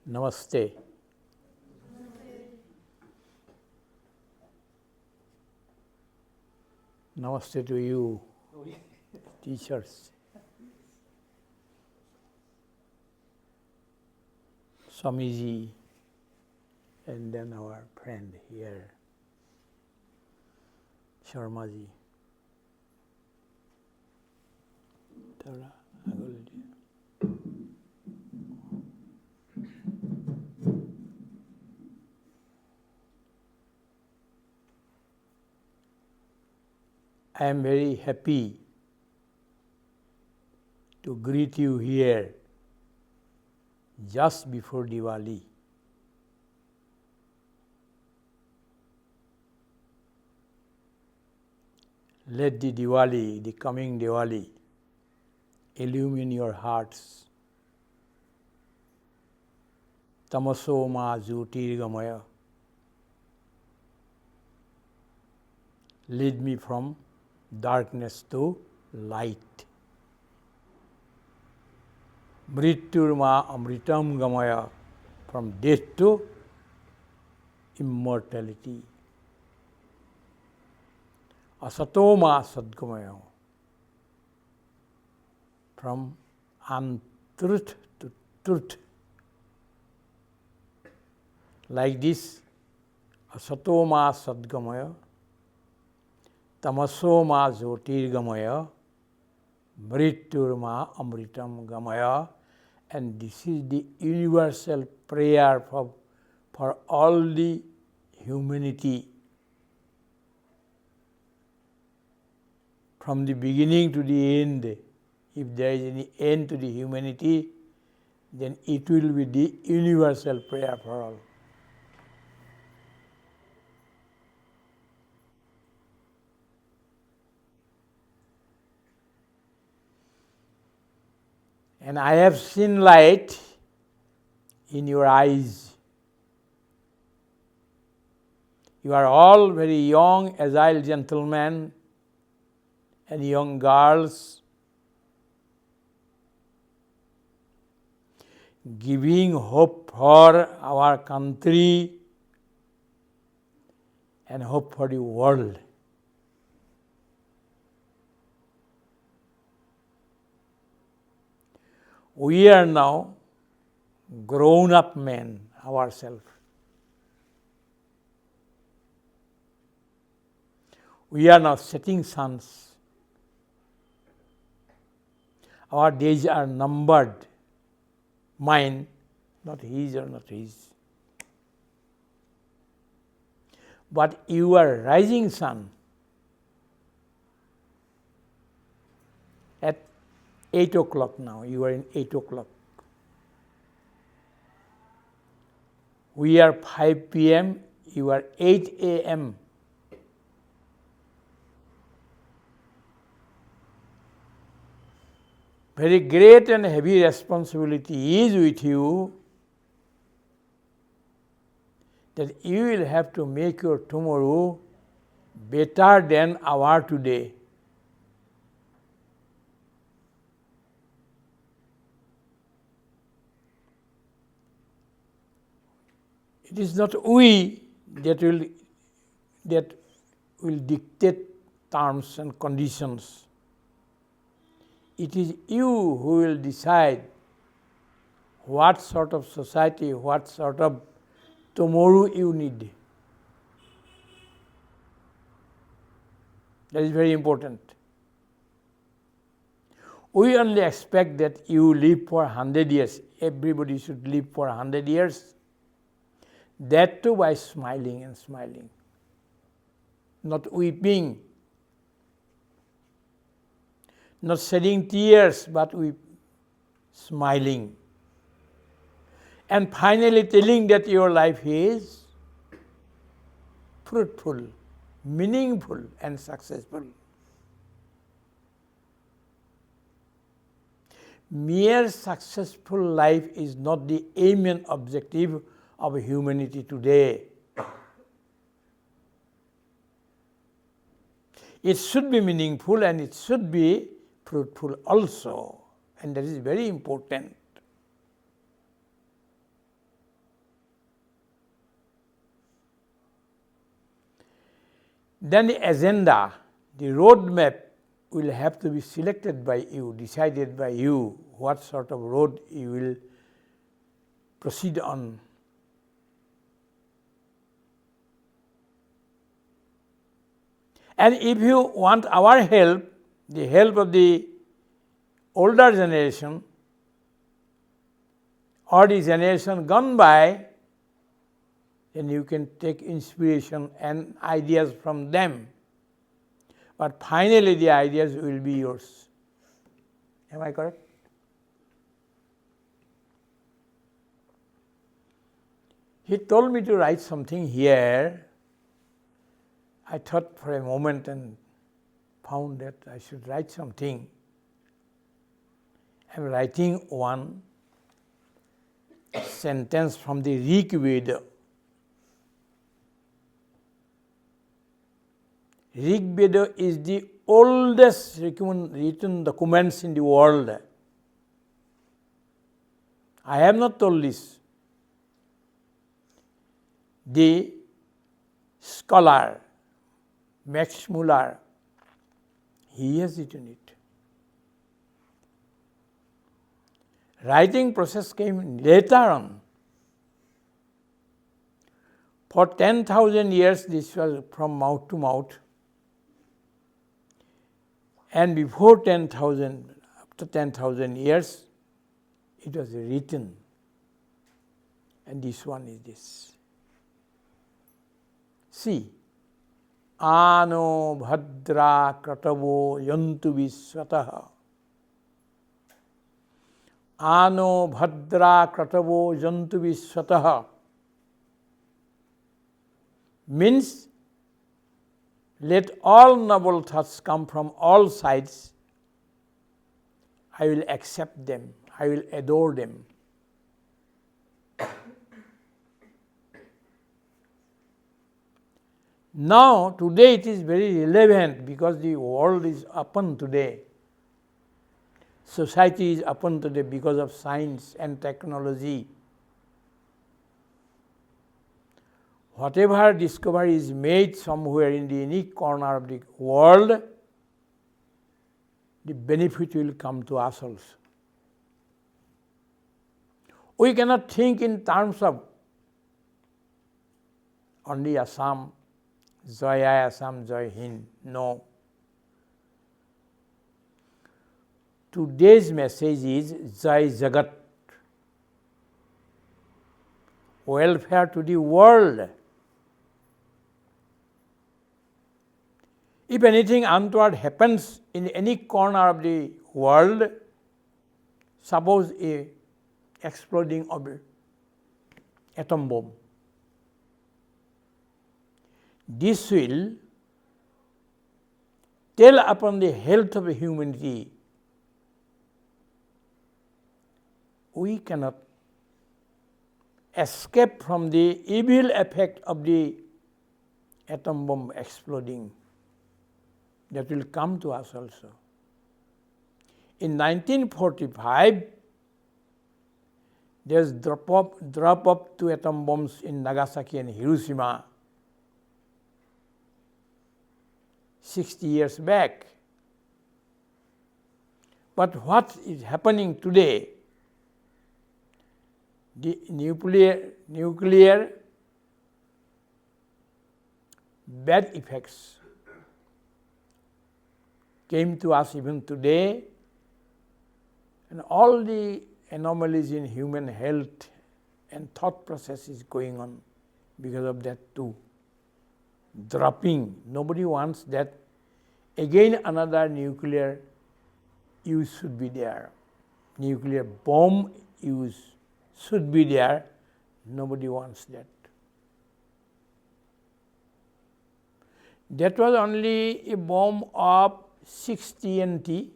Namaste. Namaste to you, teachers. Swamiji, and then our friend here, Sharmaji. Tara, Agolji. I am very happy to greet you here just before Diwali. Let the Diwali, the coming Diwali, illumine your hearts. Tamaso ma jyotirgamaya. Lead me from darkness to light. Mrityurma amritam gamaya, from death to immortality. Asatoma sadgamaya, from untruth to truth. Like this, asatoma sadgamaya, tamasoma jyotirgamaya, mrityurma amritam gamaya, and this is the universal prayer for all the humanity. From the beginning to the end, if there is any end to the humanity, then it will be the universal prayer for all. And I have seen light in your eyes. You are all very young, agile gentlemen and young girls, giving hope for our country and hope for the world. We are now grown-up men ourselves. We are now setting suns. Our days are numbered. Mine, not his or not his. But you are rising sun. At 8 o'clock now, you are in 8 o'clock. We are 5 p.m., you are 8 a.m. Very great and heavy responsibility is with you, that you will have to make your tomorrow better than our today. It is not we that will dictate terms and conditions. It is you who will decide what sort of society, what sort of tomorrow you need. That is very important. We only expect that you live for 100 years. Everybody should live for 100 years. That too by smiling and smiling, not weeping, not shedding tears, but smiling. And finally telling that your life is fruitful, meaningful, and successful. Mere successful life is not the aim and objective of humanity today. It should be meaningful and it should be fruitful also, and that is very important. then the agenda, the roadmap will have to be selected by you, decided by you, what sort of road you will proceed on. And if you want our help, the help of the older generation or the generation gone by, then you can take inspiration and ideas from them. But finally the ideas will be yours. Am I correct? He told me to write something here. I thought for a moment and found that I should write something. I am writing one sentence from the Rig Veda. Rig Veda is the oldest written documents in the world. I have not told this. The scholar Max Muller, he has written it. Writing process came later on. For 10,000 years this was from mouth to mouth. And before 10,000, after 10,000 years, it was written. And this one is this. See, Ano bhadra kratavo yantu viswataha. Ano bhadra kratavo yantu viswataha means let all noble thoughts come from all sides. I will accept them. I will adore them. Now, today it is very relevant because the world is open today. Society is open today because of science and technology. Whatever discovery is made somewhere in the unique corner of the world, the benefit will come to us also. We cannot think in terms of only Assam, Jai Assam, Jai Hind. No. Today's message is Jai Jagat. Welfare to the world. If anything untoward happens in any corner of the world, suppose a exploding of an atom bomb, this will tell upon the health of humanity. We cannot escape from the evil effect of the atom bomb exploding. That will come to us also. In 1945, there's drop of two atom bombs in Nagasaki and Hiroshima. 60 years back. But what is happening today? The nuclear bad effects came to us even today, and all the anomalies in human health and thought process is going on because of that too. Dropping. Nobody wants that again another nuclear use should be there. Nuclear bomb use should be there. Nobody wants that. That was only a bomb of 6 TNT.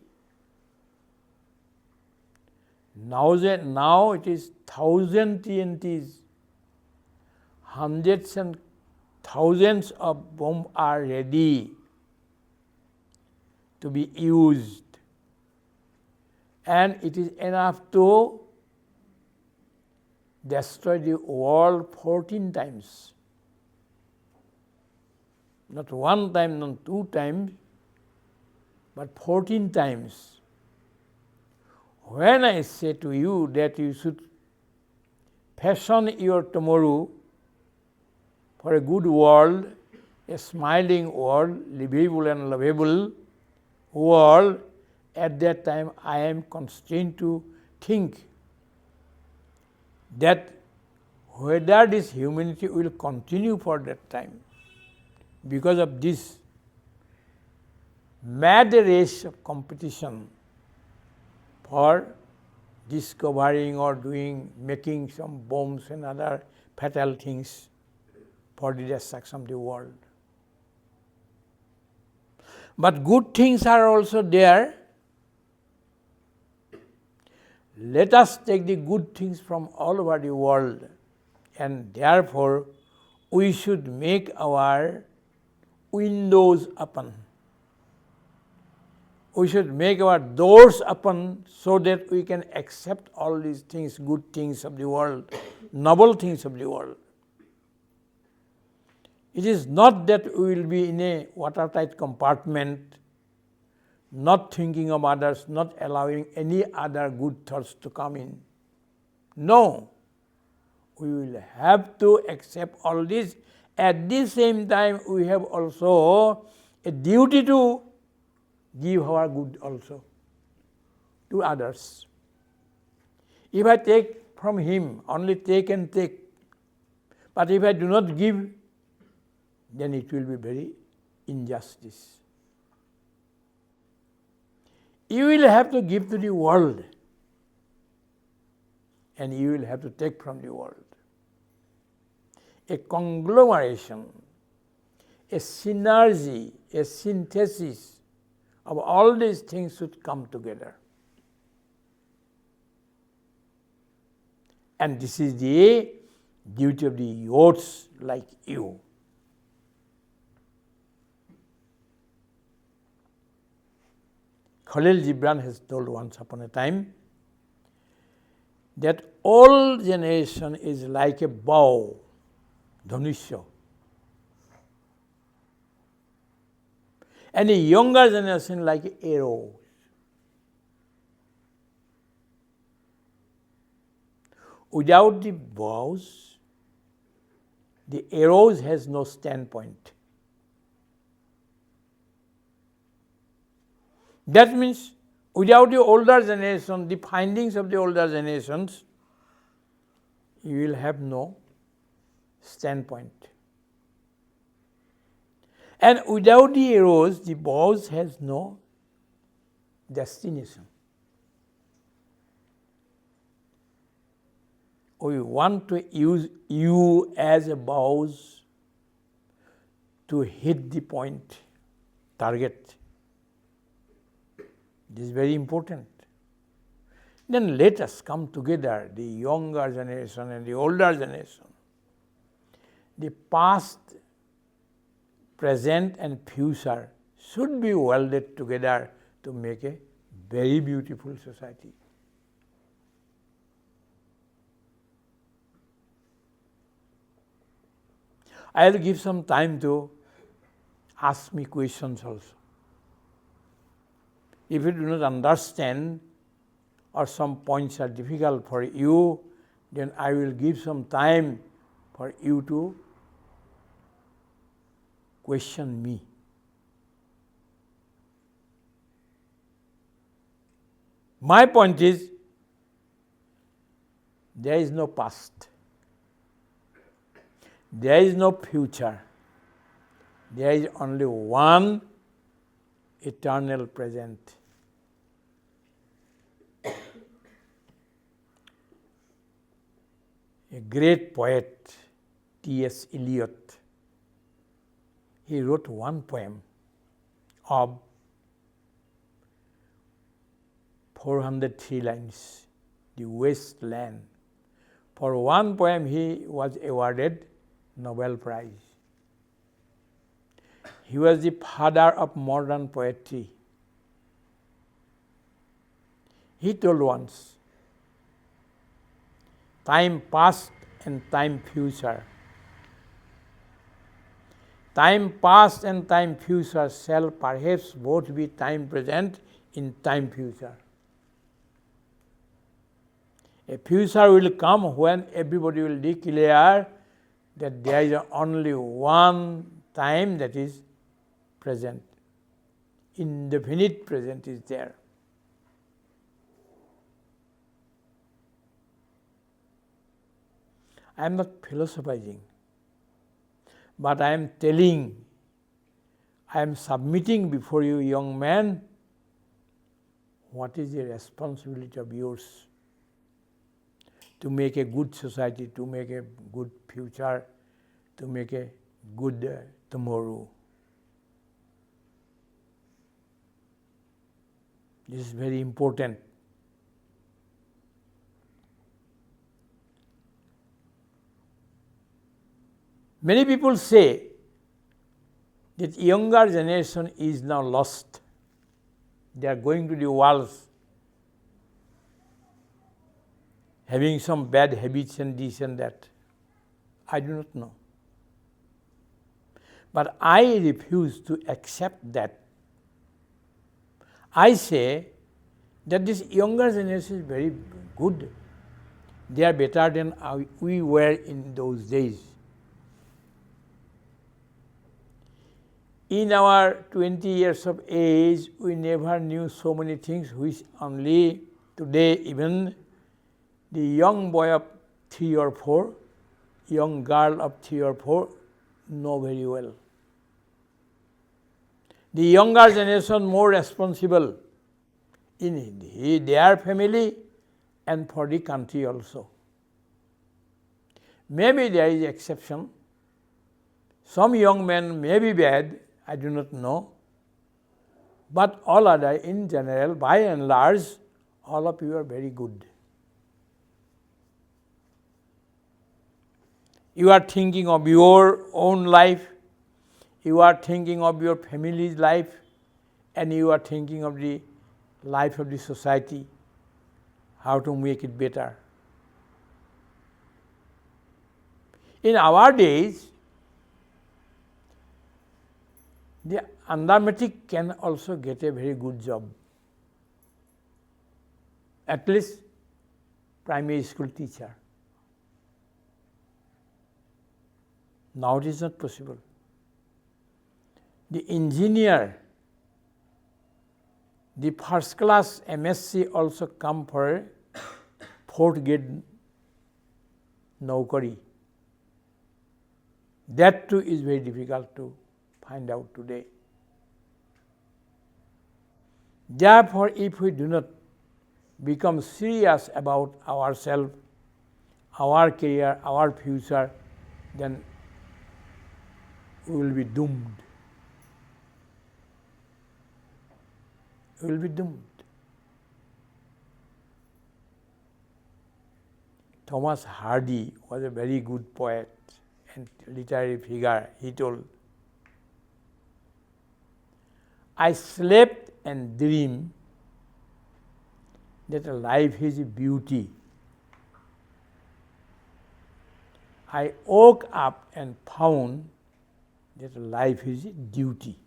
Now it is 1,000 TNTs. Hundreds and thousands of bombs are ready to be used. And it is enough to destroy the world 14 times. not one time, not two times, but 14 times. When I say to you that you should fashion your tomorrow for a good world, a smiling world, livable and lovable world, at that time I am constrained to think that whether this humanity will continue for that time because of this mad race of competition for discovering or making some bombs and other fatal things for the destruction of the world. But good things are also there. Let us take the good things from all over the world, and therefore we should make our windows open. We should make our doors open so that we can accept all these things, good things of the world, noble things of the world. It is not that we will be in a watertight compartment, not thinking of others, not allowing any other good thoughts to come in. No, we will have to accept all this. At the same time, we have also a duty to give our good also to others. If I take from him, only take and take. But if I do not give, then it will be very injustice. You will have to give to the world, and you will have to take from the world. A conglomeration, a synergy, a synthesis of all these things should come together. And this is the duty of the youths like you. Khalil Gibran has told once upon a time that old generation is like a bow, dhanusya, and a younger generation like arrows. Without the bows, the arrows has no standpoint. That means without the older generation, the findings of the older generations, you will have no standpoint. And without the arrows, the bows has no destination. We want to use you as a bows to hit the point, target. This is very important. Then let us come together, the younger generation and the older generation. The past, present and future should be welded together to make a very beautiful society. I will give some time to ask me questions also. If you do not understand or some points are difficult for you, then I will give some time for you to question me. My point is, there is no past. There is no future. There is only one eternal present. A great poet, T.S. Eliot, he wrote one poem of 403 lines, The Wasteland. For one poem he was awarded Nobel Prize. He was the father of modern poetry. He told once, time past and time future. time past and time future shall perhaps both be time present in time future. A future will come when everybody will declare that there is only one time that is present. Indefinite present is there. I am not philosophizing, but I am telling, I am submitting before you, young man, what is the responsibility of yours to make a good society, to make a good future, to make a good tomorrow. This is very important. Many people say that younger generation is now lost. They are going to the walls, having some bad habits and this and that. I do not know. But I refuse to accept that. I say that this younger generation is very good. They are better than we were in those days. In our 20 years of age, we never knew so many things which only today even the young boy of 3 or 4, young girl of 3 or 4 know very well. The younger generation more responsible in their family and for the country also. Maybe there is exception. Some young men may be bad, I do not know. But all other, in general, by and large, all of you are very good. You are thinking of your own life, you are thinking of your family's life, and you are thinking of the life of the society, how to make it better. In our days, the undermatric can also get a very good job. At least primary school teacher. Now it is not possible. The engineer, the first class MSc also come for 4th grade Naukari. That too is very difficult to find out today. Therefore, if we do not become serious about ourselves, our career, our future, then we will be doomed. We will be doomed. Thomas Hardy was a very good poet and literary figure. He told, I slept and dreamed that life is beauty. I woke up and found that life is duty.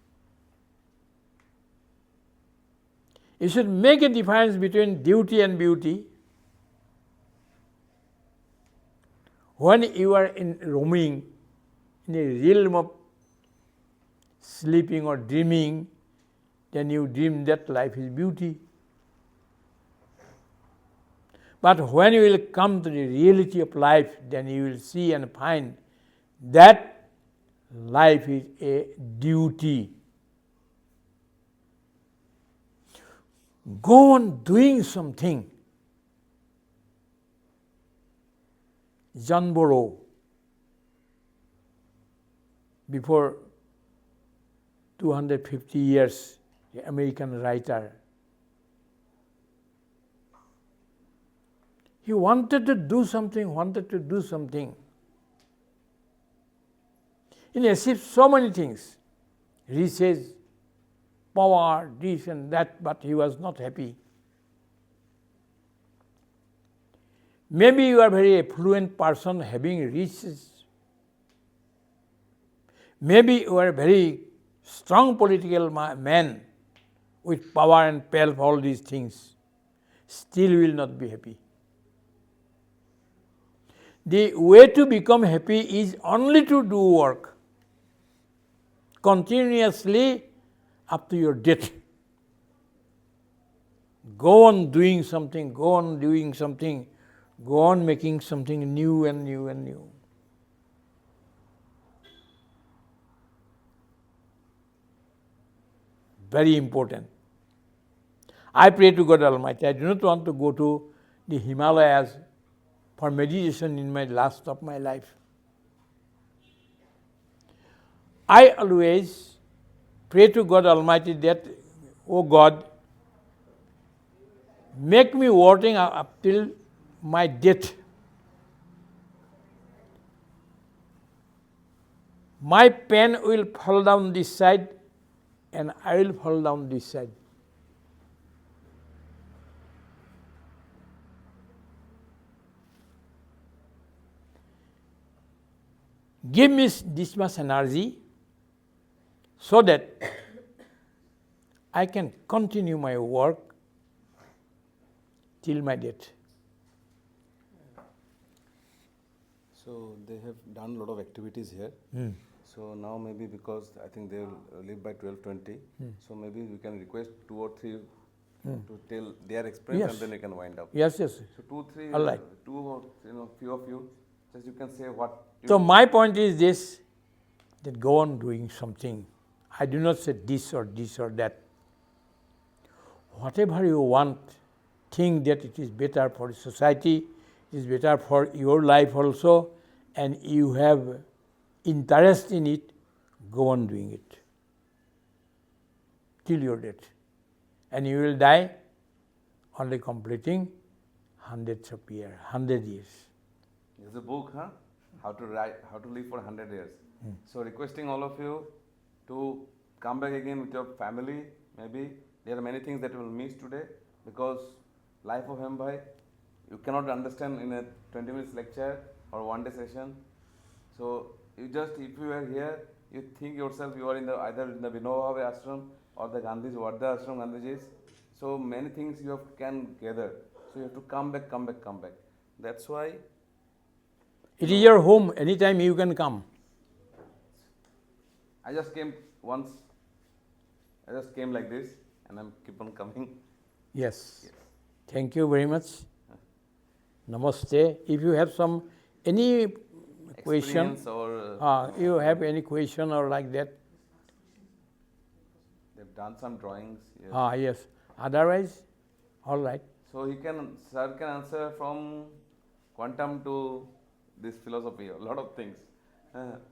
You should make a difference between duty and beauty. When you are roaming in a realm of sleeping or dreaming, then you dream that life is beauty. But when you will come to the reality of life, then you will see and find that life is a duty. Go on doing something. John Burroughs, before 250 years, the American writer, he wanted to do something. He achieved so many things, riches, power, this and that, but he was not happy. Maybe you are a very affluent person having riches. Maybe you are a very strong political man with power and pelf, all these things, still will not be happy. The way to become happy is only to do work continuously up to your death. Go on doing something, go on doing something, go on making something new and new and new. Very important. I pray to God Almighty. I do not want to go to the Himalayas for meditation in my last of my life. I always pray to God Almighty that, oh God, make me working up till my death. My pen will fall down this side and I will fall down this side. Give me this much energy so that I can continue my work till my death. So they have done a lot of activities here. So now maybe because I think they will leave by 12:20, so maybe we can request 2 or 3 to tell their experience, Yes. and then we can wind up. Yes, yes. So 2, 3, All right. 2 or few of you, just you can say what. So my point is this, that go on doing something. I do not say this or that. Whatever you want, think that it is better for society, it is better for your life also, and you have interest in it, go on doing it till your death. And you will die only completing hundreds of years, 100 years. There's a book, huh? How to live for 100 years. So requesting all of you to come back again with your family. Maybe there are many things that you will miss today, because life of HEMBHAI you cannot understand in a 20 minutes lecture or one day session. So you just, if you are here, you think yourself you are in the either in the Vinoba Bhave ashram or the Gandhi's Vardha ashram, Gandhiji's. So many things you can gather. So you have to come back. That's why It is your home, anytime you can come. I just came once. I just came like this, and I'm keep on coming. Yes. Thank you very much. Namaste. If you have any question, Experience or you have any question or like that, they've done some drawings. Yes. yes. Otherwise, all right. So sir can answer from quantum to this philosophy, a lot of things.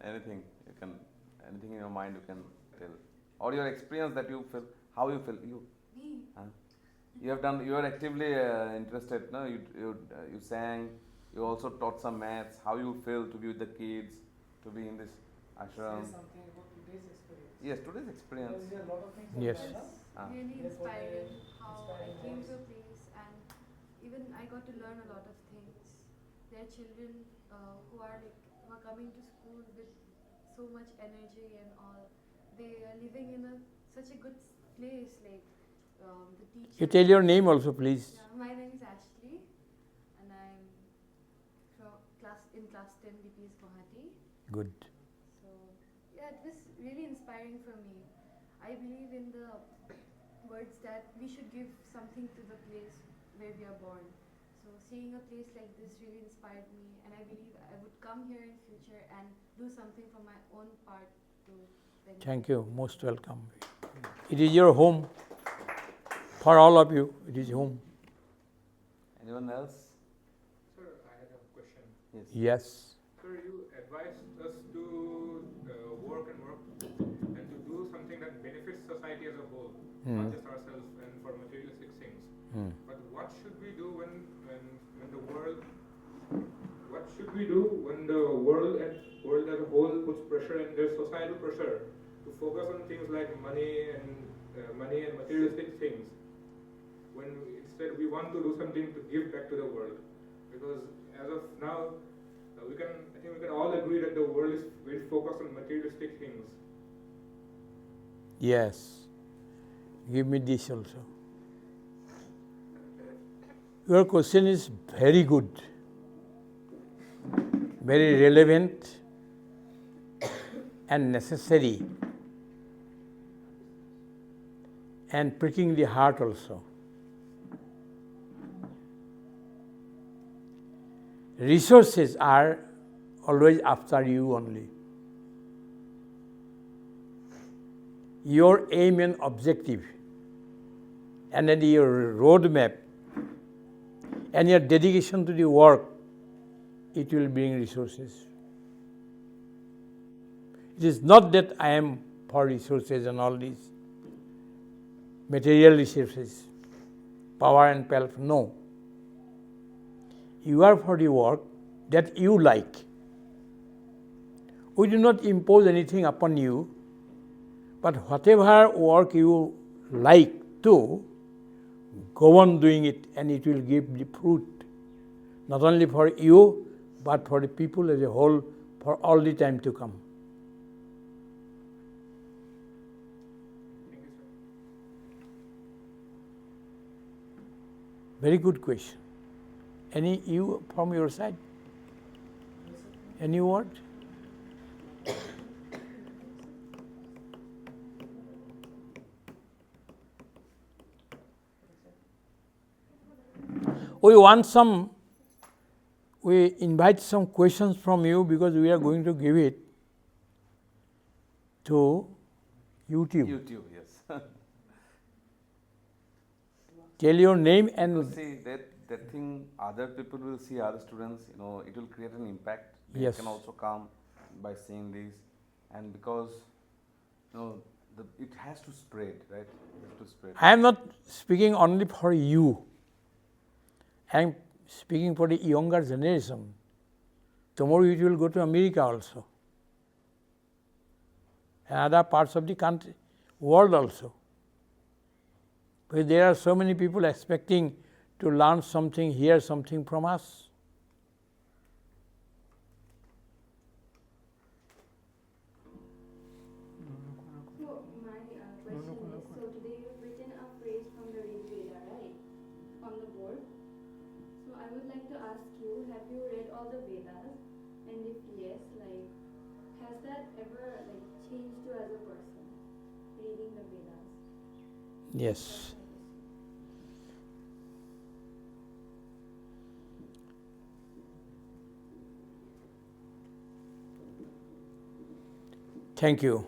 Anything in your mind you can tell, or your experience that you feel, how you feel. You have done. You are actively interested. No, you sang. You also taught some maths. How you feel to be with the kids, to be in this ashram. Say something about today's experience. Yes, today's experience. Because there are a lot of things. Yes. Really inspiring how I came to a place and even I got to learn a lot of things. There are children who are coming to school with so much energy and all. They are living in such a good place. The teachers. You tell your name also, please. Yeah, my name is Ashley, and I'm in class 10 DPS Guwahati. Good. So yeah, it was really inspiring for me. I believe in the words that we should give something to the place where we are born. So seeing a place like this really inspired me, and I believe I would come here in future and do something for my own part to benefit. Thank you. Most welcome. It is your home. For all of you, it is home. Anyone else? Sir, I had a question. Yes. Yes. Sir, you advised us to work and to do something that benefits society as a whole, not just ourselves and for materialistic things. But what should we do when the world? What should we do when the world as a whole puts pressure and there's societal pressure to focus on things like money and materialistic things? When instead we want to do something to give back to the world, because as of now, I think we can all agree be that the world is very focused on materialistic things. Yes. Give me this also. Your question is very good, very relevant and necessary, and pricking the heart also. Resources are always after you only. Your aim and objective, and then your roadmap, and your dedication to the work, it will bring resources. It is not that I am for resources and all these material resources, power and pelf. No. You are for the work that you like. We do not impose anything upon you, but whatever work you like to, go on doing it, and it will give the fruit, not only for you, but for the people as a whole, for all the time to come. Thank you, sir. Very good question. Any you from your side? Any word? We invite some questions from you because we are going to give it to YouTube. YouTube, yes. Tell your name and See, that thing, other people will see, other students, it will create an impact. They Yes. can also come by seeing this. And because, it has to spread, right? It has to spread. I am not speaking only for you. I am speaking for the younger generation. Tomorrow it will go to America also, and other parts of the country, world also. Because there are so many people expecting to learn something, hear something from us. So my question is, so today you've written a phrase from the Rig Veda, right, on the board. So I would like to ask you, have you read all the Vedas? And if yes, has that ever changed you as a person, reading the Vedas? Yes. Thank you.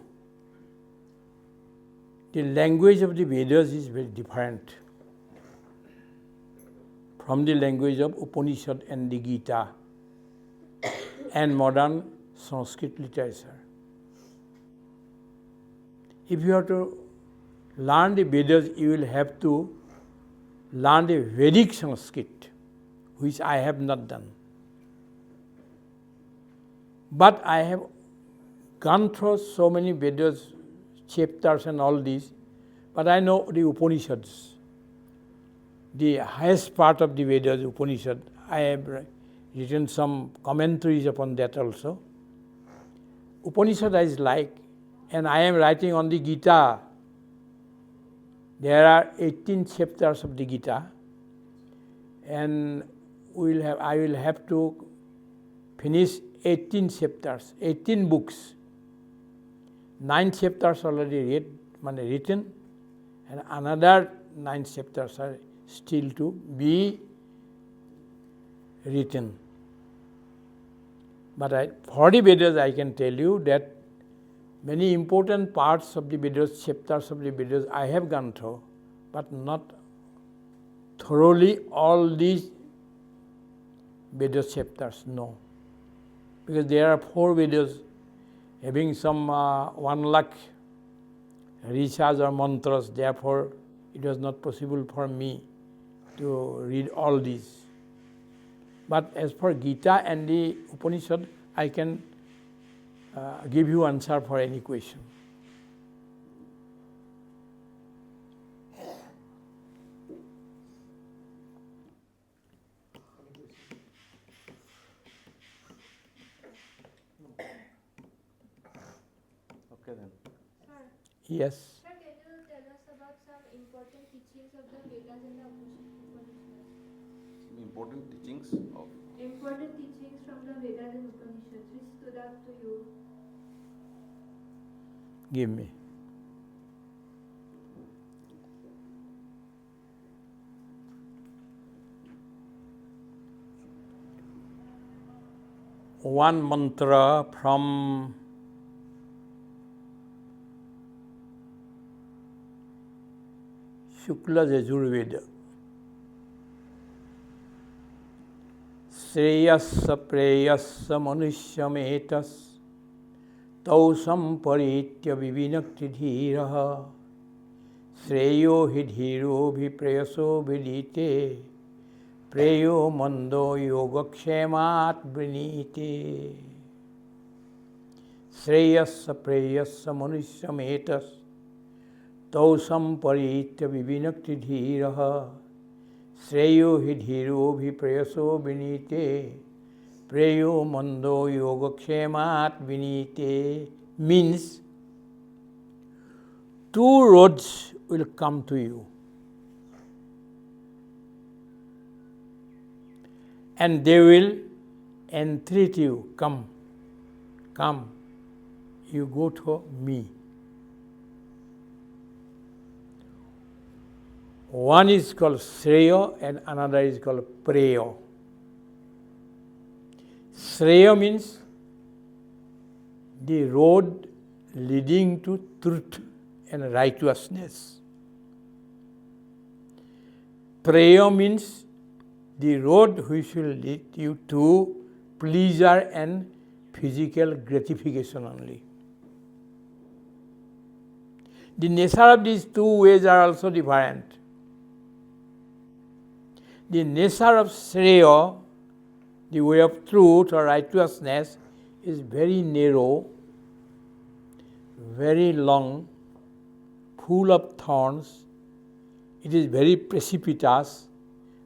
The language of the Vedas is very different from the language of Upanishad and the Gita and modern Sanskrit literature. If you have to learn the Vedas, you will have to learn the Vedic Sanskrit, which I have not done. But I have gone through so many Vedas, chapters and all these, but I know the Upanishads. The highest part of the Vedas, Upanishad, I have written some commentaries upon that also. Upanishad I like, and I am writing on the Gita. There are 18 chapters of the Gita, and I will have to finish 18 chapters, 18 books. 9 chapters already written, and another 9 chapters are still to be written. But for the Vedas, I can tell you that many important parts of the Vedas, chapters of the Vedas, I have gone through, but not thoroughly all these Vedas chapters, no. Because there are 4 Vedas having some 1 lakh rishas or mantras, therefore it was not possible for me to read all these. But as for Gita and the Upanishad, I can give you answer for any question. Okay then. Sir, Yes. Sir, can you tell us about some important teachings of the Vedas and the Upanishads? Some important teachings of Important teachings from the Vedas and Upanishads which stood out to you. Give me. One mantra from Shukla Yajurveda. Shreyasya preyasya manushyametas tausam paritya vivinakti dhiraha Shreyo hi dhiro bhi preyaso vidite Preyo mando yogakshemat vrinite Shreyasya preyasya manushyametas tausam paritya vivinakti dhiraha Shreyo hi dhiro bhi preyaso vinite Preyo mando yogakshemat vinite means two roads will come to you and they will entreat you, come, you go to me. One is called Shreya and another is called Preya. Shreya means the road leading to truth and righteousness. Preya means the road which will lead you to pleasure and physical gratification only. The nature of these two ways are also different. The nature of Shreya, the way of truth or righteousness, is very narrow, very long, full of thorns. It is very precipitous.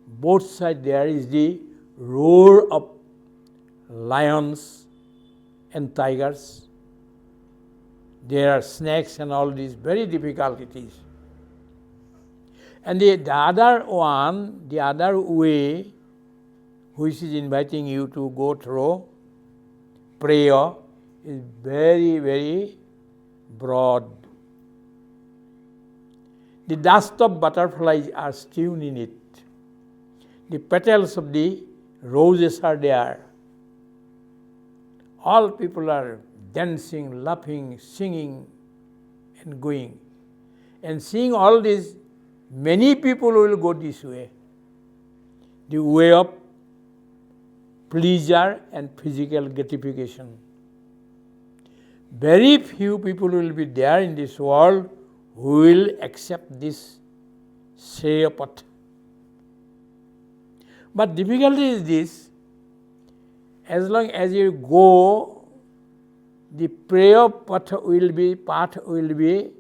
Both sides there is the roar of lions and tigers. There are snakes and all these very difficult it is. And the other one, the other way, which is inviting you to go through prayer, is very, very broad. The dust of butterflies are strewn in it. The petals of the roses are there. All people are dancing, laughing, singing, and going. And seeing all this, many people will go this way. The way of pleasure and physical gratification. Very few people will be there in this world who will accept this Shreya path. But difficulty is this, as long as you go, the prayer path will be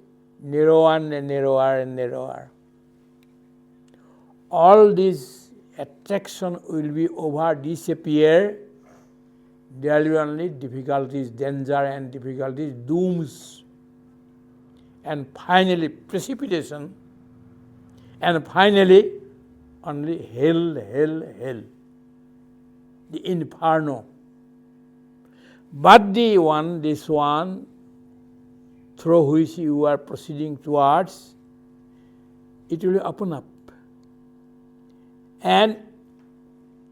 narrower and narrower and narrower. All these attraction will be over, disappear. There will be only difficulties, danger and difficulties, dooms, and finally precipitation, and finally only hell, the inferno. But this one, through which you are proceeding towards, it will open up. And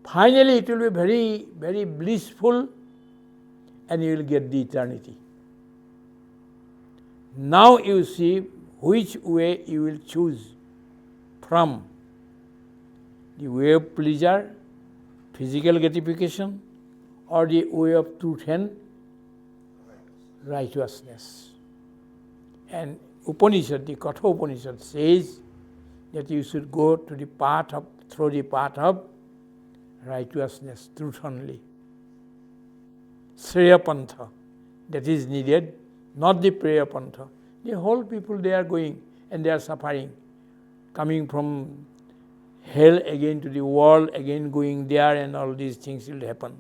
finally it will be very, very blissful, and you will get the eternity. Now you see which way you will choose from. The way of pleasure, physical gratification, or the way of truth and righteousness. And Upanishad, the Katha Upanishad says that you should go to the path of, through the path of righteousness, truth only. Shreya Pantha, that is needed, not the Preya Pantha. The whole people they are going and they are suffering, coming from hell again to the world, again going there, and all these things will happen.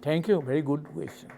Thank you. Very good question.